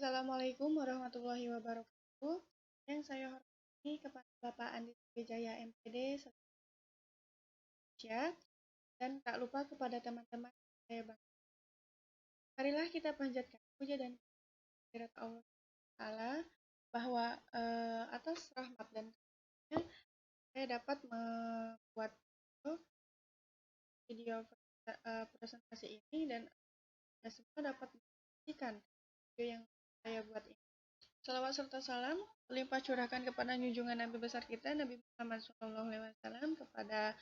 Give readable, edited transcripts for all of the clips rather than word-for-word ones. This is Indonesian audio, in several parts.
Assalamualaikum warahmatullahi wabarakatuh. Yang saya hormati kepada Bapak Andi Wijaya MPD Indonesia dan tak lupa kepada teman-teman saya bangga. Marilah kita panjatkan puja dan kehadirat Allah Ta'ala bahwa atas rahmat dan karunia saya dapat membuat video presentasi ini dan semua dapat menyaksikan video yang saya buat ini. Salawat serta salam limpah curahkan kepada junjungan Nabi besar kita Nabi Muhammad SAW, kepada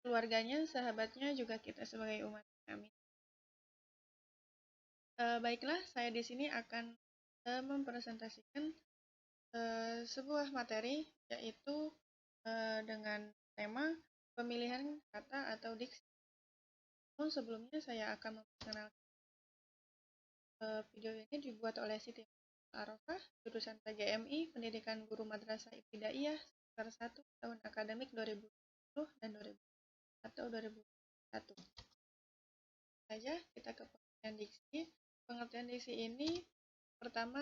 keluarganya, sahabatnya, juga kita sebagai umat. Amin. Baiklah, saya di sini akan mempresentasikan sebuah materi, yaitu dengan tema pemilihan kata atau diksi. Namun sebelumnya saya akan memperkenalkan video ini dibuat oleh Siti Arafah, jurusan PGMI, Pendidikan Guru Madrasah Ibtidaiyah, semester 1, tahun akademik 2020 dan 2001. Saja kita ke pengertian diksi. Pengertian diksi ini pertama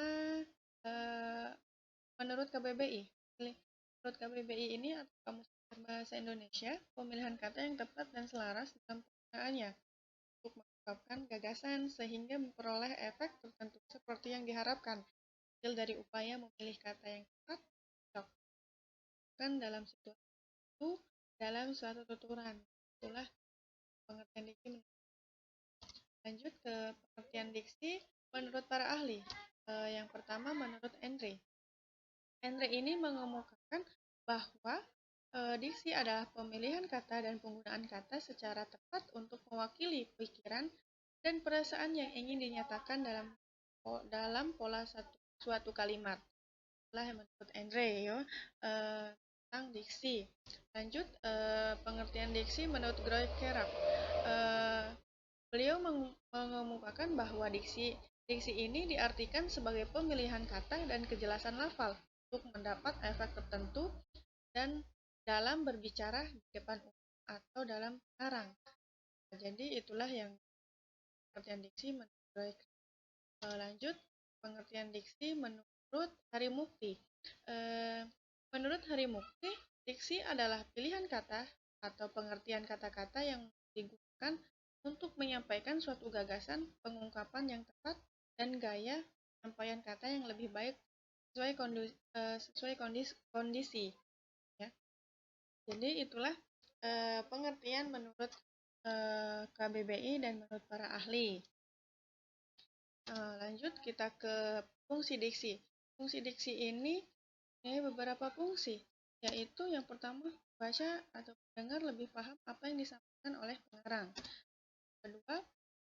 menurut KBBI. Menurut KBBI ini atau Kamus Besar Bahasa Indonesia, pemilihan kata yang tepat dan selaras dalam penggunaannya untuk mengungkapkan gagasan sehingga memperoleh efek tertentu seperti yang diharapkan. Hasil dari upaya memilih kata yang tepat kan dalam situasi itu dalam suatu tuturan. Itulah pengertian diksi. Lanjut ke pengertian diksi menurut para ahli. Yang pertama menurut Andre. Andre ini mengemukakan bahwa diksi adalah pemilihan kata dan penggunaan kata secara tepat untuk mewakili pikiran dan perasaan yang ingin dinyatakan dalam pola suatu kalimat. Itulah menurut Andre tentang diksi. Lanjut pengertian diksi menurut Groy Kerap. Beliau mengemukakan bahwa diksi ini diartikan sebagai pemilihan kata dan kejelasan lafal untuk mendapat efek tertentu dan dalam berbicara di depan umum atau dalam karang. Jadi itulah yang pengertian diksi menurut lanjut pengertian diksi menurut Hari Mukti. Menurut Hari Mukti, diksi adalah pilihan kata atau pengertian kata-kata yang digunakan untuk menyampaikan suatu gagasan, pengungkapan yang tepat, dan gaya penyampaian kata yang lebih baik sesuai kondisi. Ya. Jadi itulah pengertian menurut KBBI dan menurut para ahli. Lanjut kita ke fungsi diksi. Fungsi diksi ini beberapa fungsi, yaitu yang pertama, baca atau pendengar lebih paham apa yang disampaikan oleh pengarang. Kedua,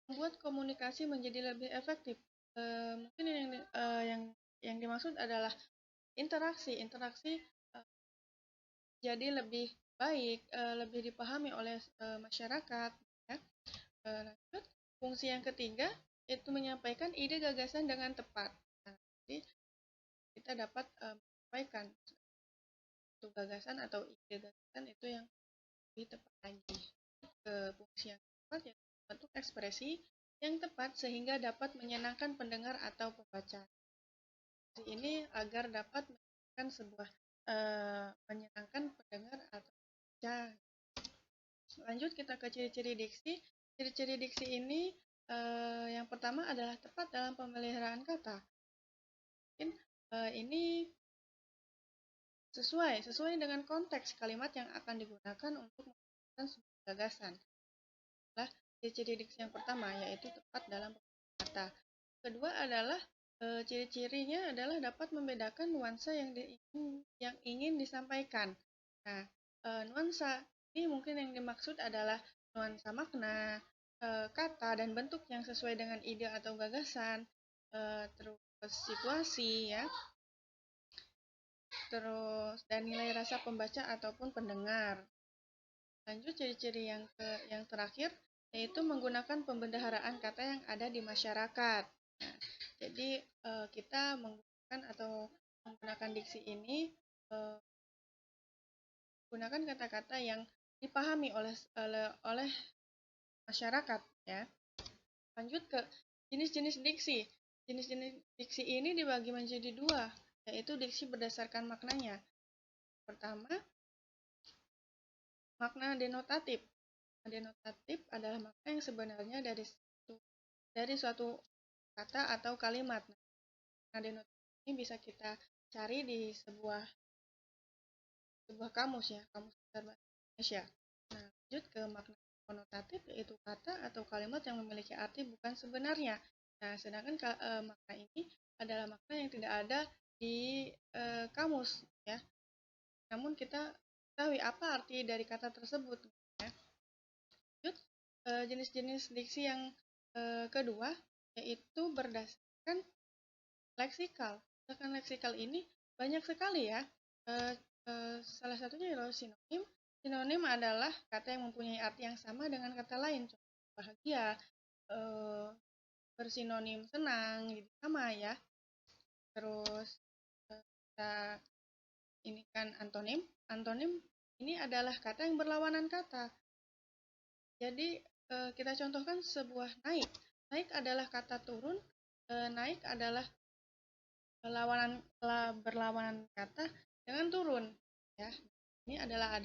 membuat komunikasi menjadi lebih efektif. Mungkin yang dimaksud adalah interaksi jadi lebih baik, lebih dipahami oleh masyarakat. Ya. Lanjut, fungsi yang ketiga yaitu menyampaikan ide gagasan dengan tepat. Nah, jadi kita dapat menyampaikan satu gagasan atau ide gagasan itu yang lebih tepat lagi. Ke fungsi yang keempat yaitu bentuk ekspresi yang tepat sehingga dapat menyenangkan pendengar atau pembaca. Ini agar dapat menyenangkan pendengar atau pembaca. Lanjut kita ke ciri-ciri diksi. Ciri-ciri diksi ini yang pertama adalah tepat dalam pemeliharaan kata. Mungkin ini sesuai dengan konteks kalimat yang akan digunakan untuk mengungkapkan sebuah gagasan. Ciri-ciri diksi yang pertama yaitu tepat dalam pemilihan kata. Kedua adalah ciri-cirinya adalah dapat membedakan nuansa yang ingin disampaikan. Nah, nuansa ini mungkin yang dimaksud adalah nuansa makna, kata dan bentuk yang sesuai dengan ide atau gagasan, terus situasi ya, terus dan nilai rasa pembaca ataupun pendengar. Lanjut ciri-ciri yang terakhir yaitu menggunakan pembendaharaan kata yang ada di masyarakat. Nah, jadi kita menggunakan diksi ini menggunakan kata-kata yang dipahami oleh masyarakat ya. Lanjut ke jenis-jenis diksi. Jenis-jenis diksi ini dibagi menjadi dua, yaitu diksi berdasarkan maknanya. Pertama, makna denotatif. Denotatif adalah makna yang sebenarnya dari suatu kata atau kalimat. Makna denotatif ini bisa kita cari di sebuah kamus ya, kamus besar bahasa Indonesia. Nah, lanjut ke makna konotatif, yaitu kata atau kalimat yang memiliki arti bukan sebenarnya. Nah, sedangkan makna ini adalah makna yang tidak ada di kamus ya. Namun kita ketahui apa arti dari kata tersebut ya. Lanjut jenis-jenis diksi yang kedua, yaitu berdasarkan leksikal. Berdasarkan leksikal ini banyak sekali ya. Salah satunya adalah sinonim. Sinonim adalah kata yang mempunyai arti yang sama dengan kata lain. Contoh bahagia, bersinonim senang, jadi sama ya. Terus kita ini kan antonim. Antonim ini adalah kata yang berlawanan kata. Jadi kita contohkan sebuah naik. Naik adalah kata turun. Naik adalah berlawanan kata dengan turun ya. Ini adalah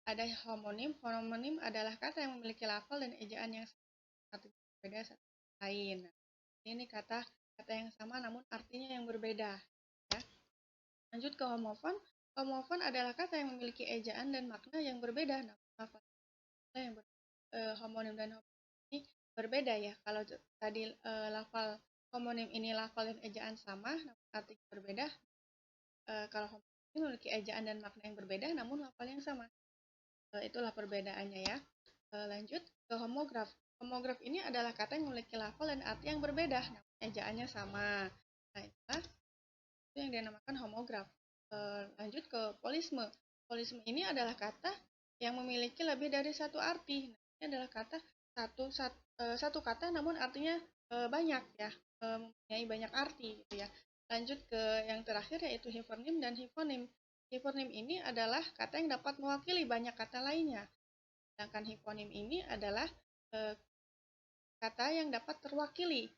ada homonim. Homonim adalah kata yang memiliki lafal dan ejaan yang satu berbeda satu lain. Nah, ini kata yang sama namun artinya yang berbeda ya. Lanjut ke homofon. Homofon adalah kata yang memiliki ejaan dan makna yang berbeda namun lafal yang homonim dan homonim ini berbeda ya. Kalau tadi lafal homonim ini lafal dan ejaan sama namun artinya berbeda. Kalau homonim ini memiliki ejaan dan makna yang berbeda namun lafal yang sama. Itulah perbedaannya ya. Lanjut ke homograf. Homograf ini adalah kata yang memiliki lafal dan arti yang berbeda namun ejaannya sama. Nah, itulah itu yang dinamakan homograf. Lanjut ke polisme. Polisme ini adalah kata yang memiliki lebih dari satu arti. Nah, ini adalah kata satu kata namun artinya banyak ya, mempunyai banyak arti gitu ya. Lanjut ke yang terakhir yaitu hipernim dan hiponim. Hipernim ini adalah kata yang dapat mewakili banyak kata lainnya. Sedangkan hiponim ini adalah kata yang dapat terwakili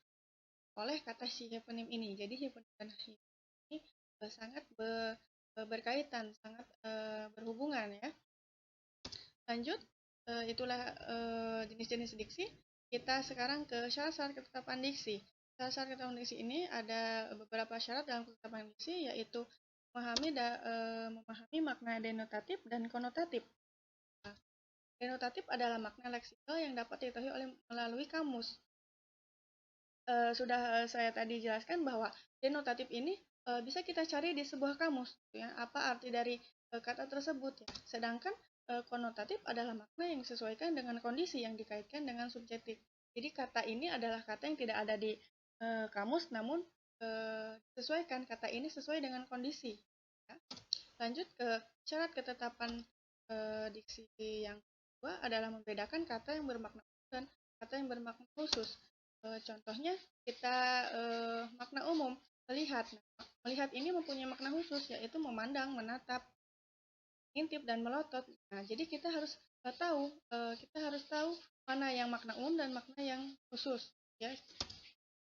oleh kata si hiponim ini. Jadi hiponim dan hiponim ini sangat berkaitan, sangat berhubungan ya. Lanjut, itulah jenis-jenis diksi. Kita sekarang ke syarat-syarat ketetapan diksi. Syarat-syarat ketetapan diksi ini ada beberapa syarat dalam ketetapan diksi, yaitu memahami makna denotatif dan konotatif. Denotatif adalah makna leksikal yang dapat diketahui melalui kamus. Sudah saya tadi jelaskan bahwa denotatif ini bisa kita cari di sebuah kamus, ya, apa arti dari kata tersebut. Ya. Sedangkan konotatif adalah makna yang disesuaikan dengan kondisi yang dikaitkan dengan subjektif. Jadi kata ini adalah kata yang tidak ada di kamus, namun disesuaikan, kata ini sesuai dengan kondisi. Ya. Lanjut ke syarat ketetapan diksi yang kedua adalah membedakan kata yang bermakna umum dan kata yang bermakna khusus. Contohnya kita makna umum melihat. Nah, melihat ini mempunyai makna khusus yaitu memandang, menatap, intip dan melotot. Nah, jadi kita harus tahu mana yang makna umum dan makna yang khusus. Ya.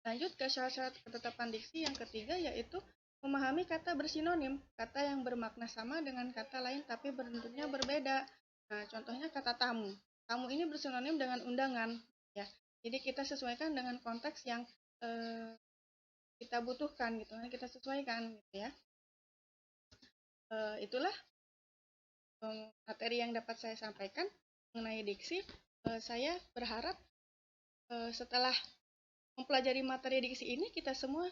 Lanjut ke syarat-syarat ketetapan diksi yang ketiga yaitu memahami kata bersinonim, kata yang bermakna sama dengan kata lain tapi bentuknya berbeda. Nah, contohnya kata tamu. Tamu ini bersinonim dengan undangan. Ya. Jadi kita sesuaikan dengan konteks yang kita butuhkan gitu, kita sesuaikan gitu ya. Itulah materi yang dapat saya sampaikan mengenai diksi. Saya berharap setelah mempelajari materi diksi ini kita semua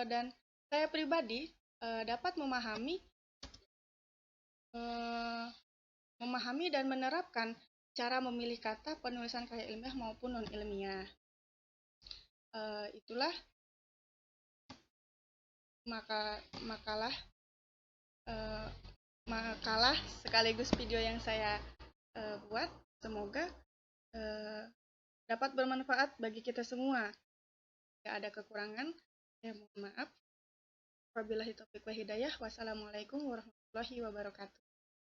dan saya pribadi dapat memahami dan menerapkan cara memilih kata penulisan karya ilmiah maupun non-ilmiah. Itulah makalah sekaligus video yang saya buat. Semoga dapat bermanfaat bagi kita semua. Jika ada kekurangan, ya mohon maaf. Wabillahi taufiq wa hidayah. Wassalamualaikum warahmatullahi wabarakatuh.